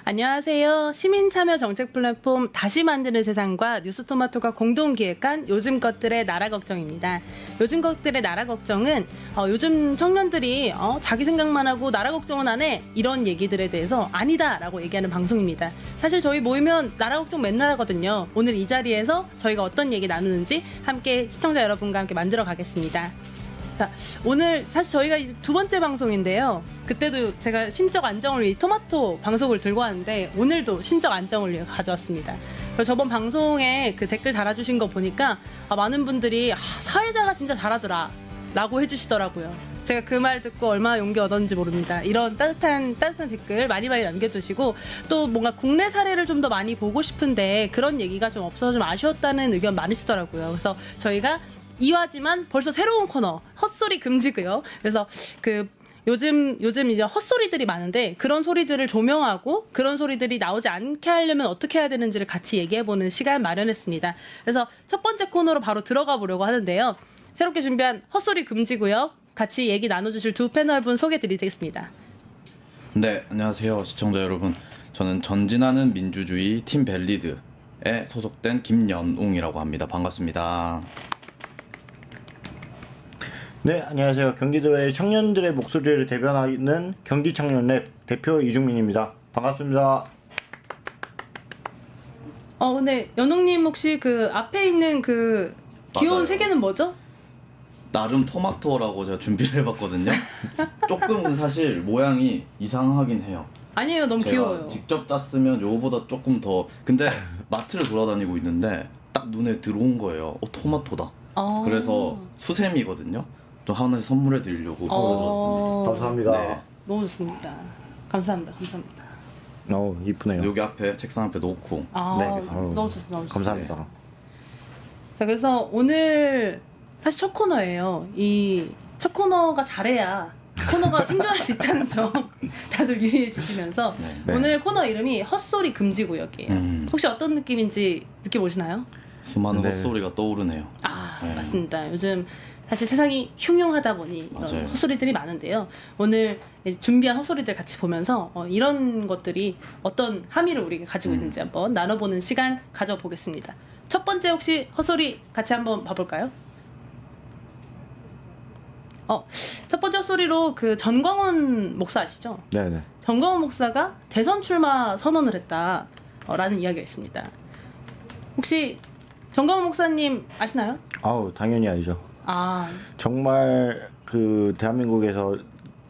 안녕하세요. 시민참여 정책 플랫폼 다시 만드는 세상과 뉴스토마토가 공동 기획한 요즘 것들의 나라 걱정입니다. 요즘 것들의 나라 걱정은 요즘 청년들이 자기 생각만 하고 나라 걱정은 안 해 이런 얘기들에 대해서 아니다라고 얘기하는 방송입니다. 사실 저희 모이면 나라 걱정 맨날 하거든요. 오늘 이 자리에서 저희가 어떤 얘기 나누는지 함께 시청자 여러분과 함께 만들어 가겠습니다. 자, 오늘 사실 저희가 두 번째 방송인데요. 그때도 제가 심적 안정을 위해 토마토 방송을 들고 왔는데 오늘도 심적 안정을 위해 가져왔습니다. 그래서 저번 방송에 그 댓글 달아주신 거 보니까 많은 분들이 사회자가 진짜 잘하더라 라고 해주시더라고요. 제가 그 말 듣고 얼마나 용기 얻었는지 모릅니다. 이런 따뜻한 댓글 많이 남겨주시고 또 뭔가 국내 사례를 좀 더 많이 보고 싶은데 그런 얘기가 좀 없어서 좀 아쉬웠다는 의견 많으시더라고요. 그래서 저희가 이화지만 벌써 새로운 코너 헛소리 금지고요. 그래서 요즘 이제 헛소리들이 많은데 그런 소리들을 조명하고 그런 소리들이 나오지 않게 하려면 어떻게 해야 되는지를 같이 얘기해보는 시간 마련했습니다. 그래서 첫 번째 코너로 바로 들어가 보려고 하는데요. 새롭게 준비한 헛소리 금지고요. 같이 얘기 나눠주실 두 패널분 소개드리겠습니다. 네, 안녕하세요 시청자 여러분. 저는 전진하는 민주주의 팀 벨리드에 소속된 김연웅이라고 합니다. 반갑습니다. 네, 안녕하세요. 경기도의 청년들의 목소리를 대변하는 경기청년랩 대표 이중민입니다. 반갑습니다. 근데 연웅님 혹시 그 앞에 있는 그 귀여운 맞아요. 세 개는 뭐죠? 나름 토마토라고 제가 준비를 해봤거든요. 조금은 사실 모양이 이상하긴 해요. 아니에요, 너무 제가 귀여워요. 직접 짰으면 요거보다 조금 더. 근데 마트를 돌아다니고 있는데 딱 눈에 들어온 거예요. 토마토다. 그래서 수세미거든요. 좀 하나씩 선물해 드리려고 가져왔습니다. 감사합니다. 네. 너무 좋습니다. 감사합니다. 이쁘네요. 여기 앞에 책상 앞에 놓고. 네, 너무 좋습니다. 감사합니다. 자, 그래서 오늘 사실 첫 코너예요. 이 첫 코너가 잘해야 코너가 생존할 수 있다는 점 다들 유의해 주시면서 네. 오늘 코너 이름이 헛소리 금지구역이에요. 혹시 어떤 느낌인지 느껴보시나요? 수많은 네. 헛소리가 떠오르네요. 네. 맞습니다. 요즘 사실 세상이 흉흉하다 보니 맞아요. 헛소리들이 많은데요. 오늘 준비한 헛소리들 같이 보면서 이런 것들이 어떤 함의를 우리가 가지고 있는지 한번 나눠보는 시간 가져보겠습니다. 첫 번째 혹시 헛소리 같이 한번 봐볼까요? 첫 번째 헛소리로 그 전광훈 목사 아시죠? 네네. 전광훈 목사가 대선 출마 선언을 했다라는 이야기가 있습니다. 혹시 전광훈 목사님 아시나요? 당연히 알죠. 아, 정말 그 대한민국에서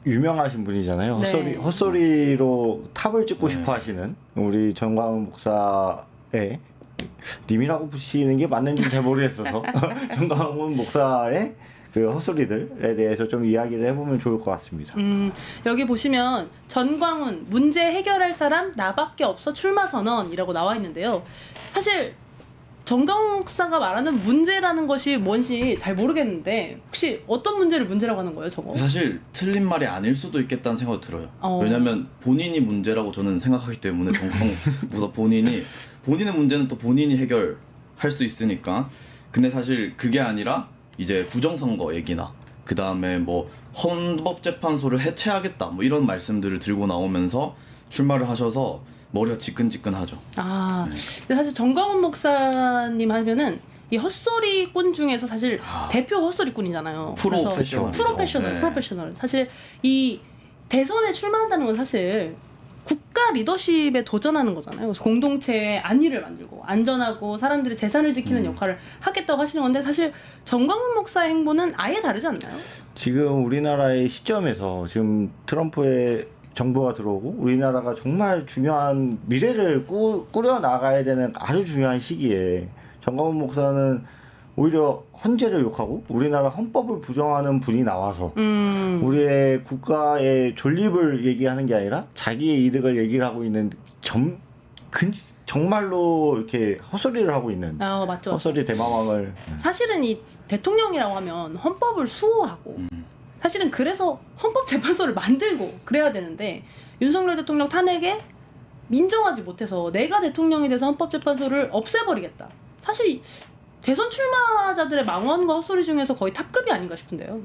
유명하신 분이잖아요. 네. 헛소리로 탑을 찍고 싶어 하시는 우리 정광훈 목사의 님이라고 부르시는 게 맞는지 잘 모르겠어서 정광훈 목사의 그 헛소리들에 대해서 좀 이야기를 해보면 좋을 것 같습니다. 여기 보시면 전광훈 문제 해결할 사람 나밖에 없어 출마 선언이라고 나와 있는데요. 사실 전광훈 목사가 말하는 문제라는 것이 뭔지 잘 모르겠는데 혹시 어떤 문제를 문제라고 하는 거예요, 저거? 사실 틀린 말이 아닐 수도 있겠다는 생각이 들어요. 왜냐면 본인이 문제라고 저는 생각하기 때문에 정광훈 목사 본인의 문제는 또 본인이 해결할 수 있으니까. 근데 사실 그게 아니라 이제 부정선거 얘기나 그 다음에 뭐 헌법재판소를 해체하겠다 뭐 이런 말씀들을 들고 나오면서 출마를 하셔서 머리가 지끈지끈하죠. 근데 사실 정광훈 목사님 하면은 이 헛소리꾼 중에서 사실 대표 헛소리꾼이잖아요. 프로페셔널. 사실 이 대선에 출마한다는 건 사실 국가 리더십에 도전하는 거잖아요. 그래서 공동체의 안위를 만들고 안전하고 사람들의 재산을 지키는 역할을 하겠다고 하시는 건데 사실 정광훈 목사의 행보는 아예 다르지 않나요? 지금 우리나라의 시점에서 지금 트럼프의 정부가 들어오고 우리나라가 정말 중요한 미래를 꾸려 나가야 되는 아주 중요한 시기에 정광훈 목사는 오히려 헌재를 욕하고 우리나라 헌법을 부정하는 분이 나와서 우리의 국가의 존립을 얘기하는 게 아니라 자기의 이득을 얘기를 하고 있는 정말로 이렇게 헛소리를 하고 있는 맞죠. 헛소리 대마왕을 사실은 이 대통령이라고 하면 헌법을 수호하고 사실은 그래서 헌법재판소를 만들고 그래야 되는데 윤석열 대통령 탄핵에 민정하지 못해서 내가 대통령이 돼서 헌법재판소를 없애버리겠다. 사실 대선 출마자들의 망언과 헛소리 중에서 거의 탑급이 아닌가 싶은데요.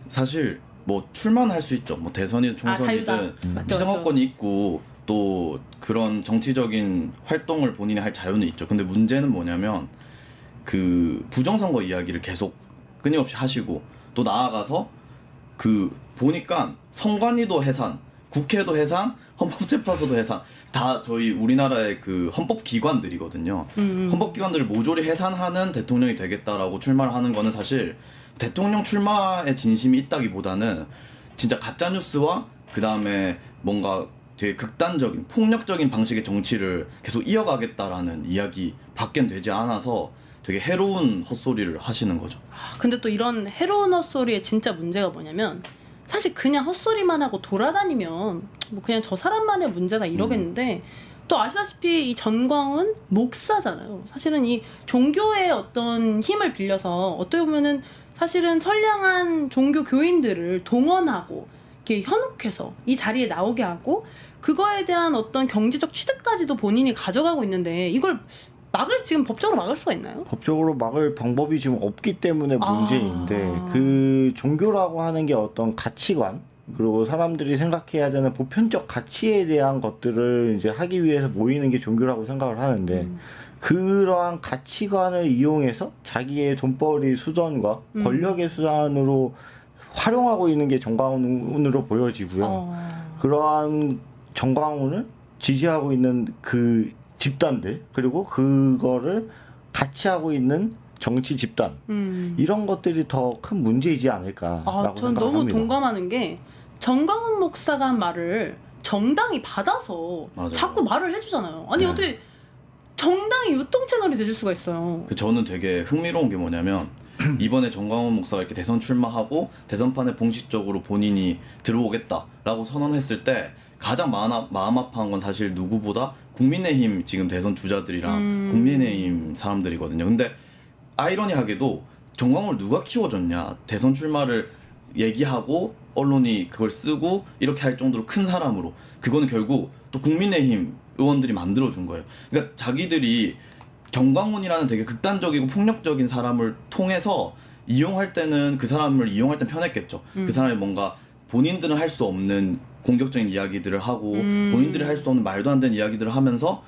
사실 뭐 출마는 할 수 있죠. 뭐 대선이든 총선이든 자유다. 맞죠, 비상권이 있고 또 그런 정치적인 활동을 본인이 할 자유는 있죠. 근데 문제는 뭐냐면 그 부정선거 이야기를 계속 끊임없이 하시고 또 나아가서 그 보니까 선관위도 해산, 국회도 해산, 헌법재판소도 해산 다 저희 우리나라의 그 헌법기관들이거든요. 헌법기관들을 모조리 해산하는 대통령이 되겠다라고 출마를 하는 거는 사실 대통령 출마에 진심이 있다기보다는 진짜 가짜뉴스와 그 다음에 뭔가 되게 극단적인 폭력적인 방식의 정치를 계속 이어가겠다라는 이야기 밖엔 되지 않아서 되게 해로운 헛소리를 하시는 거죠. 근데 또 이런 해로운 헛소리의 진짜 문제가 뭐냐면 사실 그냥 헛소리만 하고 돌아다니면 뭐 그냥 저 사람만의 문제다 이러겠는데 또 아시다시피 이 전광훈 목사잖아요. 사실은 이 종교의 어떤 힘을 빌려서 어떻게 보면은 사실은 선량한 종교 교인들을 동원하고 이렇게 현혹해서 이 자리에 나오게 하고 그거에 대한 어떤 경제적 취득까지도 본인이 가져가고 있는데 이걸 지금 법적으로 막을 수가 있나요? 법적으로 막을 방법이 지금 없기 때문에 문제인데 그 종교라고 하는 게 어떤 가치관 그리고 사람들이 생각해야 되는 보편적 가치에 대한 것들을 이제 하기 위해서 모이는 게 종교라고 생각을 하는데 그러한 가치관을 이용해서 자기의 돈벌이 수단과 권력의 수단으로 활용하고 있는 게 정광훈으로 보여지고요. 그러한 정광훈을 지지하고 있는 그 집단들 그리고 그거를 같이 하고 있는 정치 집단 이런 것들이 더 큰 문제이지 않을까라고 전 생각합니다. 너무 동감하는 게 정광훈 목사가 한 말을 정당이 받아서 맞아요. 자꾸 말을 해주잖아요. 아니 어떻게 정당이 유통 채널이 되줄 수가 있어요. 저는 되게 흥미로운 게 뭐냐면 이번에 정광훈 목사가 이렇게 대선 출마하고 대선판에 공식적으로 본인이 들어오겠다라고 선언했을 때 가장 마음 아파한 건 사실 누구보다 국민의힘 지금 대선 주자들이랑 국민의힘 사람들이거든요. 근데 아이러니하게도 정광훈을 누가 키워줬냐. 대선 출마를 얘기하고 언론이 그걸 쓰고 이렇게 할 정도로 큰 사람으로 그거는 결국 또 국민의힘 의원들이 만들어준 거예요. 그러니까 자기들이 정광훈이라는 되게 극단적이고 폭력적인 사람을 통해서 이용할 때는 그 사람을 이용할 땐 편했겠죠. 그 사람이 뭔가 본인들은 할 수 없는 공격적인 이야기들을 하고 본인들이 할 수 없는 말도 안 되는 이야기들을 하면서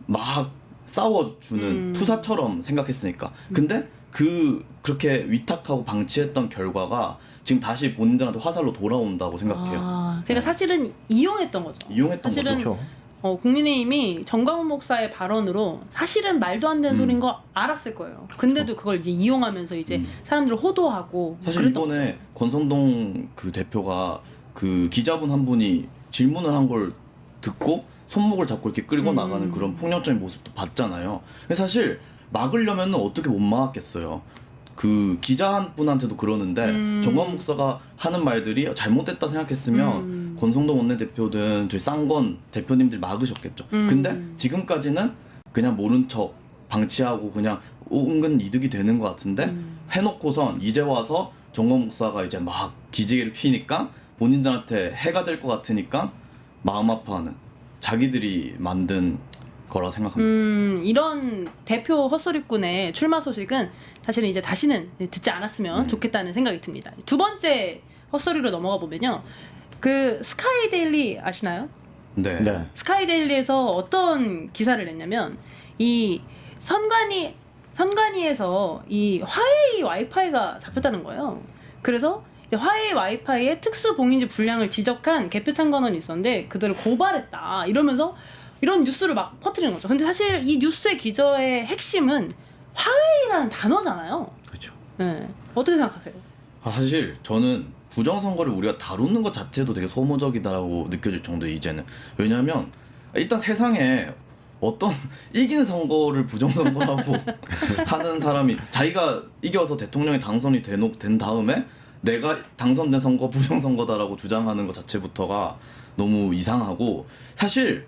막 싸워주는 투사처럼 생각했으니까. 근데 그렇게 위탁하고 방치했던 결과가 지금 다시 본인들한테 화살로 돌아온다고 생각해요. 그러니까 사실은 이용했던 거죠. 이용했던 사실은 거죠. 국민의힘이 정광훈 목사의 발언으로 사실은 말도 안 되는 소리인 거 알았을 거예요. 근데도 그걸 이제 이용하면서 이제 사람들을 호도하고 사실 이번에 거죠. 권선동 그 대표가 그 기자분 한 분이 질문을 한 걸 듣고 손목을 잡고 이렇게 끌고 나가는 그런 폭력적인 모습도 봤잖아요. 근데 사실 막으려면 어떻게 못 막았겠어요. 그 기자 한 분한테도 그러는데 정광훈 목사가 하는 말들이 잘못됐다 생각했으면 권성동 원내대표든 저희 쌍권 대표님들이 막으셨겠죠. 근데 지금까지는 그냥 모른 척 방치하고 그냥 은근 이득이 되는 것 같은데 해놓고선 이제 와서 정광훈 목사가 이제 막 기지개를 피니까 본인들한테 해가 될 것 같으니까 마음 아파하는 자기들이 만든 거라 생각합니다. 이런 대표 헛소리꾼의 출마 소식은 사실은 이제 다시는 듣지 않았으면 좋겠다는 생각이 듭니다. 두 번째 헛소리로 넘어가 보면요. 그 스카이데일리 아시나요? 네. 네. 스카이데일리에서 어떤 기사를 냈냐면 이 선관위에서 이 화웨이 와이파이가 잡혔다는 거예요. 그래서 이제 화웨이 와이파이의 특수 봉인지 불량을 지적한 개표 참관원이 있었는데 그들을 고발했다 이러면서 이런 뉴스를 막 퍼뜨리는 거죠. 근데 사실 이 뉴스의 기저의 핵심은 화웨이라는 단어잖아요. 그렇죠. 네. 어떻게 생각하세요? 사실 저는 부정선거를 우리가 다루는 것 자체도 되게 소모적이다라고 느껴질 정도예요. 이제는. 왜냐하면 일단 세상에 어떤 이긴 선거를 부정선거라고 하는 사람이 자기가 이겨서 대통령이 당선이 된 다음에 내가 당선된 선거 부정선거다라고 주장하는 것 자체부터가 너무 이상하고 사실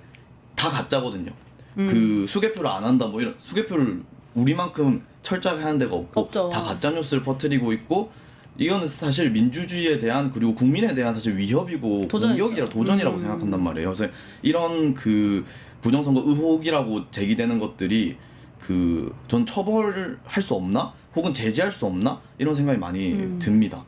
다 가짜거든요. 그 수개표를 안 한다 뭐 이런 수개표를 우리만큼 철저하게 하는 데가 없죠. 다 가짜 뉴스를 퍼뜨리고 있고 이거는 사실 민주주의에 대한 그리고 국민에 대한 사실 위협이고 공격이라 도전이라고 생각한단 말이에요. 그래서 이런 그 부정선거 의혹이라고 제기되는 것들이 그 전 처벌할 수 없나 혹은 제재할 수 없나 이런 생각이 많이 듭니다.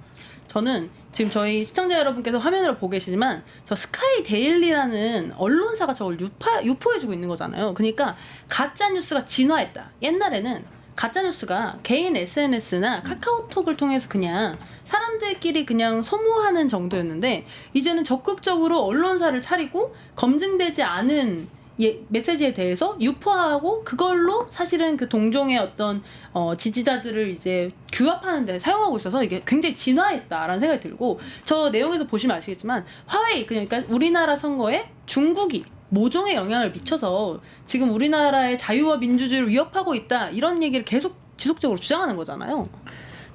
저는 지금 저희 시청자 여러분께서 화면으로 보고 계시지만 저 스카이 데일리라는 언론사가 저걸 유포해주고 있는 거잖아요. 그러니까 가짜 뉴스가 진화했다. 옛날에는 가짜 뉴스가 개인 SNS나 카카오톡을 통해서 그냥 사람들끼리 그냥 소모하는 정도였는데 이제는 적극적으로 언론사를 차리고 검증되지 않은 메시지에 대해서 유포하고 그걸로 사실은 그 동종의 어떤 지지자들을 이제 규합하는 데 사용하고 있어서 이게 굉장히 진화했다라는 생각이 들고 저 내용에서 보시면 아시겠지만 화웨이 그러니까 우리나라 선거에 중국이 모종의 영향을 미쳐서 지금 우리나라의 자유와 민주주의를 위협하고 있다 이런 얘기를 계속 지속적으로 주장하는 거잖아요.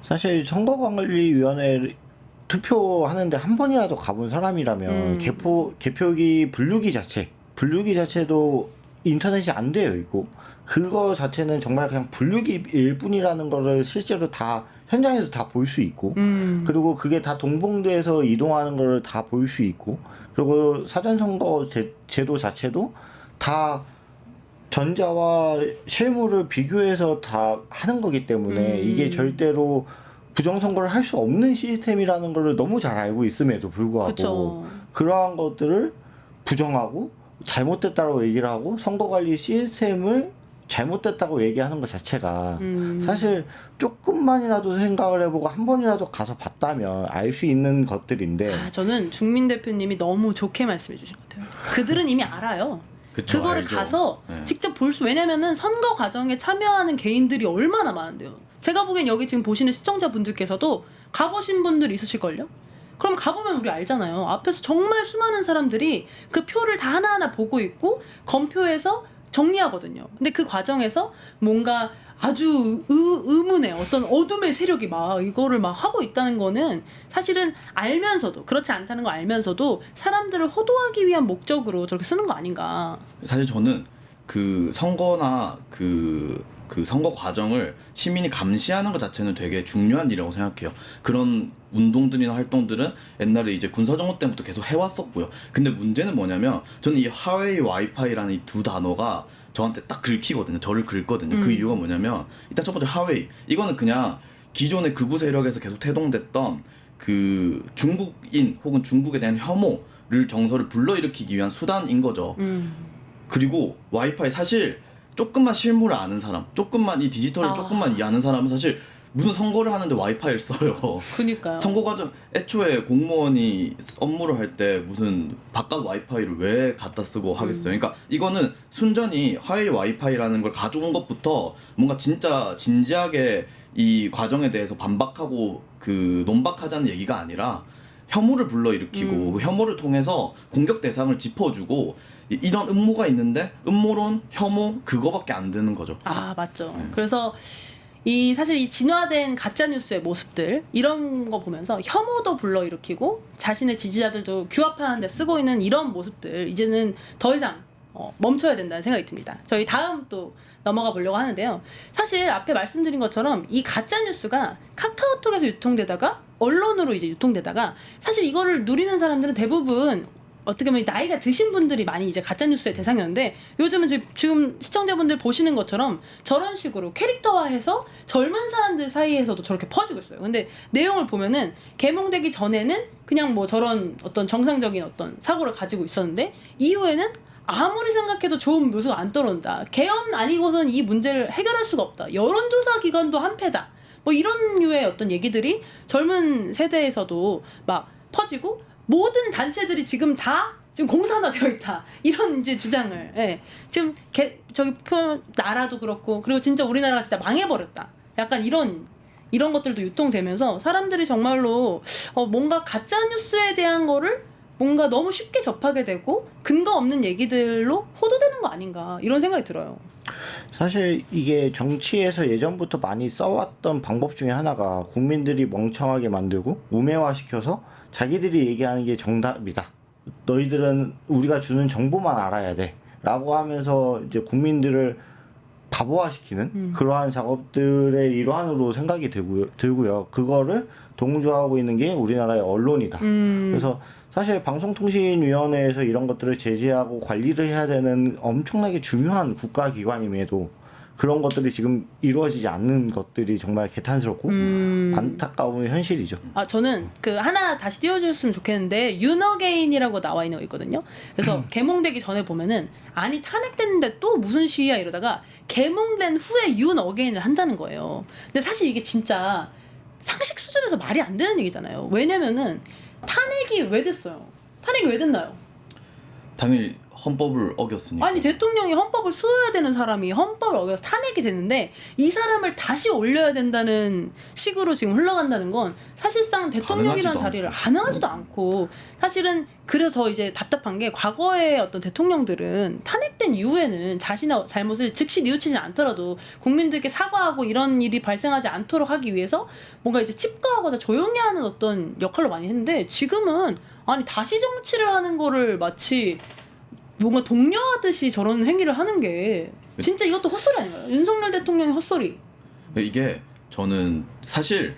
사실 선거관리위원회 투표하는데 한 번이라도 가본 사람이라면 개표기 분류기 자체도 인터넷이 안 되어 있고 그거 자체는 정말 그냥 분류기일 뿐이라는 거를 실제로 다 현장에서 다 볼 수 있고 그리고 그게 다 동봉돼서 이동하는 거를 다 볼 수 있고 그리고 사전선거 제도 자체도 다 전자와 실물을 비교해서 다 하는 거기 때문에 이게 절대로 부정선거를 할 수 없는 시스템이라는 걸 너무 잘 알고 있음에도 불구하고 그쵸. 그러한 것들을 부정하고 잘못됐다고 얘기를 하고 선거관리 시스템을 잘못됐다고 얘기하는 것 자체가 사실 조금만이라도 생각을 해보고 한 번이라도 가서 봤다면 알 수 있는 것들인데 저는 중민 대표님이 너무 좋게 말씀해 주신 것 같아요. 그들은 이미 알아요. 그쵸, 그거를 알죠. 가서 네. 직접 볼 수 왜냐면은 선거 과정에 참여하는 개인들이 얼마나 많은데요. 제가 보기엔 여기 지금 보시는 시청자분들께서도 가보신 분들 있으실걸요? 그럼 가보면 우리 알잖아요. 앞에서 정말 수많은 사람들이 그 표를 다 하나하나 보고 있고 검표해서 정리하거든요. 근데 그 과정에서 뭔가 아주 의문의 어떤 어둠의 세력이 막 이거를 막 하고 있다는 거는 사실은 알면서도 그렇지 않다는 거 알면서도 사람들을 호도하기 위한 목적으로 저렇게 쓰는 거 아닌가. 사실 저는 그 선거나 그 선거 과정을 시민이 감시하는 것 자체는 되게 중요한 일이라고 생각해요. 그런 운동들이나 활동들은 옛날에 이제 군사정권 때부터 계속 해왔었고요. 근데 문제는 뭐냐면 저는 이 화웨이 와이파이라는 이 두 단어가 저한테 딱 긁히거든요. 저를 긁거든요. 그 이유가 뭐냐면 일단 첫 번째 화웨이 이거는 그냥 기존의 극우 세력에서 계속 태동됐던 그 중국인 혹은 중국에 대한 혐오를 정서를 불러일으키기 위한 수단인 거죠. 그리고 와이파이 사실 조금만 실무를 아는 사람, 조금만 이 디지털을 조금만 이해하는 사람은 사실 무슨 선거를 하는데 와이파이를 써요. 그니까요. 선거 과정 애초에 공무원이 업무를 할 때 무슨 바깥 와이파이를 왜 갖다 쓰고 하겠어요. 그러니까 이거는 순전히 화웨이 와이파이라는 걸 가져온 것부터 뭔가 진짜 진지하게 이 과정에 대해서 반박하고 그 논박하자는 얘기가 아니라 혐오를 불러일으키고 그 혐오를 통해서 공격 대상을 짚어주고 이런 음모가 있는데 음모론, 혐오 그거밖에 안 되는 거죠. 맞죠. 그래서 사실 이 진화된 가짜 뉴스의 모습들 이런 거 보면서 혐오도 불러일으키고 자신의 지지자들도 규합하는 데 쓰고 있는 이런 모습들 이제는 더 이상 멈춰야 된다는 생각이 듭니다. 저희 다음 또 넘어가 보려고 하는데요. 사실 앞에 말씀드린 것처럼 이 가짜 뉴스가 카카오톡에서 유통되다가 언론으로 이제 유통되다가 사실 이거를 누리는 사람들은 대부분 어떻게 보면 나이가 드신 분들이 많이 이제 가짜뉴스의 대상이었는데 요즘은 지금 시청자분들 보시는 것처럼 저런 식으로 캐릭터화해서 젊은 사람들 사이에서도 저렇게 퍼지고 있어요. 근데 내용을 보면은 개봉되기 전에는 그냥 뭐 저런 어떤 정상적인 어떤 사고를 가지고 있었는데 이후에는 아무리 생각해도 좋은 묘수가 안 떠오른다. 계엄 아니고선 이 문제를 해결할 수가 없다. 여론조사 기관도 한패다. 뭐 이런 류의 어떤 얘기들이 젊은 세대에서도 막 퍼지고 모든 단체들이 지금 공산화 되어 있다. 이런 이제 주장을, 지금 저기 나라도 그렇고, 그리고 진짜 우리나라가 진짜 망해버렸다. 약간 이런 것들도 유통되면서 사람들이 정말로 뭔가 가짜 뉴스에 대한 거를 뭔가 너무 쉽게 접하게 되고 근거 없는 얘기들로 호도되는 거 아닌가 이런 생각이 들어요. 사실 이게 정치에서 예전부터 많이 써왔던 방법 중에 하나가 국민들이 멍청하게 만들고 우매화시켜서 자기들이 얘기하는 게 정답이다. 너희들은 우리가 주는 정보만 알아야 돼. 라고 하면서 이제 국민들을 바보화시키는 그러한 작업들의 일환으로 생각이 들고요. 그거를 동조하고 있는 게 우리나라의 언론이다. 그래서 사실 방송통신위원회에서 이런 것들을 제재하고 관리를 해야 되는 엄청나게 중요한 국가기관임에도 그런 것들이 지금 이루어지지 않는 것들이 정말 개탄스럽고 안타까운 현실이죠. 저는 그 하나 다시 띄워주셨으면 좋겠는데 윤어게인이라고 나와 있는 거 있거든요. 그래서 개몽되기 전에 보면은 아니 탄핵됐는데 또 무슨 시위야 이러다가 개몽된 후에 윤어게인을 한다는 거예요. 근데 사실 이게 진짜 상식 수준에서 말이 안 되는 얘기잖아요. 왜냐면은 탄핵이 왜 됐어요? 탄핵이 왜 됐나요? 당연히 헌법을 어겼으니까. 아니 대통령이 헌법을 수호해야 되는 사람이 헌법을 어겨서 탄핵이 됐는데 이 사람을 다시 올려야 된다는 식으로 지금 흘러간다는 건 사실상 대통령이라는 자리를 가능하지도 않고 사실은 그래서 더 이제 답답한 게 과거의 어떤 대통령들은 탄핵된 이후에는 자신의 잘못을 즉시 뉘우치지 않더라도 국민들께 사과하고 이런 일이 발생하지 않도록 하기 위해서 뭔가 이제 칩거하거나 조용히 하는 어떤 역할로 많이 했는데 지금은 아니 다시 정치를 하는 거를 마치 뭔가 독려하듯이 저런 행위를 하는 게 진짜 이것도 헛소리 아닌가요? 윤석열 대통령의 헛소리. 이게 저는 사실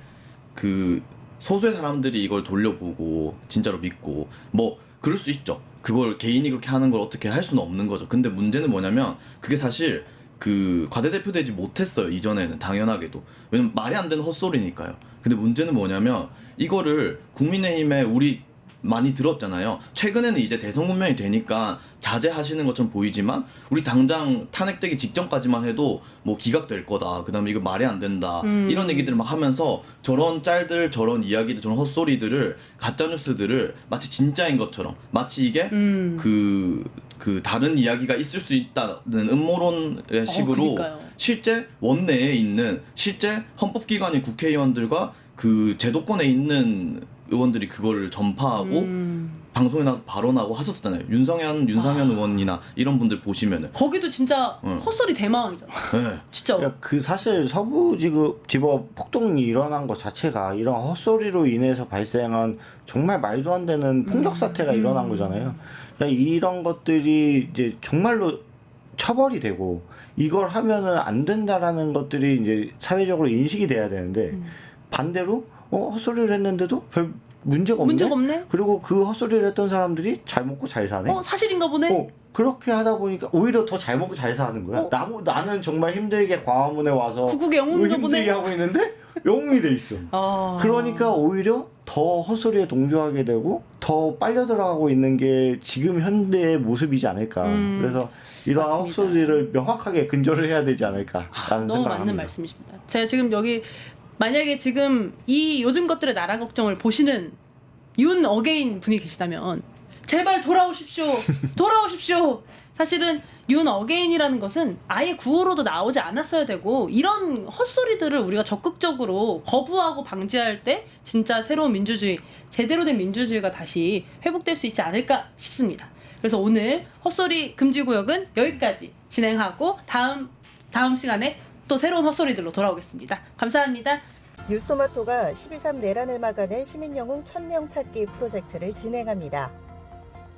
그 소수의 사람들이 이걸 돌려보고 진짜로 믿고 뭐 그럴 수 있죠. 그걸 개인이 그렇게 하는 걸 어떻게 할 수는 없는 거죠. 근데 문제는 뭐냐면 그게 사실 그 과대대표되지 못했어요. 이전에는 당연하게도. 왜냐면 말이 안 되는 헛소리니까요. 근데 문제는 뭐냐면 이거를 국민의힘에 우리 많이 들었잖아요. 최근에는 이제 대선 국면이 되니까 자제하시는 것처럼 보이지만 우리 당장 탄핵되기 직전까지만 해도 뭐 기각될 거다. 그다음에 이거 말이 안 된다. 이런 얘기들을 막 하면서 저런 짤들, 저런 이야기들, 저런 헛소리들을 가짜 뉴스들을 마치 진짜인 것처럼 마치 이게 그 다른 이야기가 있을 수 있다는 음모론의 식으로 실제 원내에 있는 실제 헌법기관인 국회의원들과 그 제도권에 있는 의원들이 그걸 전파하고 방송에 나와서 발언하고 하셨었잖아요. 윤상현 의원이나 이런 분들 보시면은 거기도 진짜 헛소리 대망이잖아. 네. 진짜. 그 사실 서부지법 폭동이 일어난 것 자체가 이런 헛소리로 인해서 발생한 정말 말도 안 되는 폭력 사태가 일어난 거잖아요. 그러니까 이런 것들이 이제 정말로 처벌이 되고 이걸 하면은 안 된다라는 것들이 이제 사회적으로 인식이 돼야 되는데 반대로 헛소리를 했는데도 별 문제가 없네? 그리고 그 헛소리를 했던 사람들이 잘 먹고 잘 사네? 사실인가 보네? 그렇게 하다 보니까 오히려 더 잘 먹고 잘 사는 거야. 나는 정말 힘들게 광화문에 와서 구국의 영웅인가 보네? 힘들게 하고 있는데 영웅이 돼 있어. 그러니까 오히려 더 헛소리에 동조하게 되고 더 빨려 들어가고 있는 게 지금 현대의 모습이지 않을까. 그래서 이러한 맞습니다. 헛소리를 명확하게 근절을 해야 되지 않을까라는 너무 생각을 맞는 합니다. 말씀이십니다. 제가 지금 여기 만약에 지금 이 요즘 것들의 나라 걱정을 보시는 윤 어게인 분이 계시다면 제발 돌아오십시오. 돌아오십시오. 사실은 윤 어게인이라는 것은 아예 구호로도 나오지 않았어야 되고 이런 헛소리들을 우리가 적극적으로 거부하고 방지할 때 진짜 새로운 민주주의, 제대로 된 민주주의가 다시 회복될 수 있지 않을까 싶습니다. 그래서 오늘 헛소리 금지구역은 여기까지 진행하고 다음 시간에 또 새로운 헛소리들로 돌아오겠습니다. 감사합니다. 뉴스토마토가 12.3 내란을 막아낸 시민영웅 1000명 찾기 프로젝트를 진행합니다.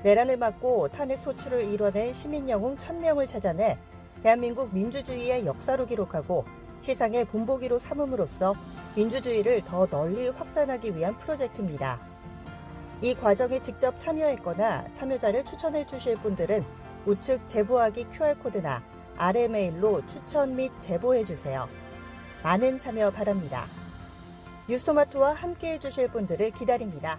내란을 막고 탄핵 소추를 이뤄낸 시민영웅 1000명을 찾아내 대한민국 민주주의의 역사로 기록하고 시상의 본보기로 삼음으로써 민주주의를 더 널리 확산하기 위한 프로젝트입니다. 이 과정에 직접 참여했거나 참여자를 추천해 주실 분들은 우측 제보하기 QR코드나 아래 메일로 추천 및 제보해 주세요. 많은 참여 바랍니다. 뉴스토마토와 함께해 주실 분들을 기다립니다.